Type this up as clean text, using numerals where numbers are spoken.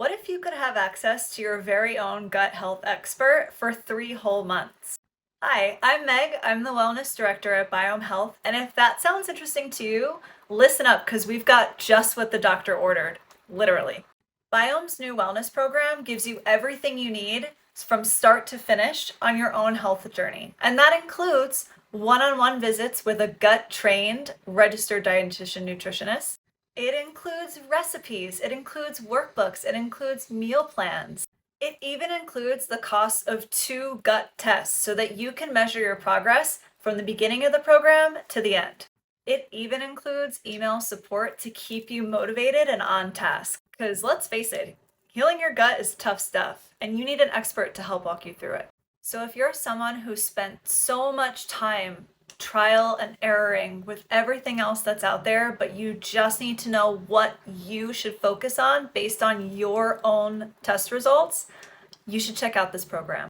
What if you could have access to your very own gut health expert for 3 whole months? Hi, I'm Meg. I'm the Wellness Director at BIOHM Health, and if that sounds interesting to you, listen up because we've got just what the doctor ordered, literally. BIOHM's new wellness program gives you everything you need from start to finish on your own health journey, and that includes one-on-one visits with a gut-trained registered dietitian nutritionist. It includes recipes, it includes workbooks, it includes meal plans. It even includes the cost of 2 gut tests so that you can measure your progress from the beginning of the program to the end. It even includes email support to keep you motivated and on task. Because let's face it, healing your gut is tough stuff, and you need an expert to help walk you through it. So if you're someone who spent so much time trial and erroring with everything else that's out there, but you just need to know what you should focus on based on your own test results, you should check out this program.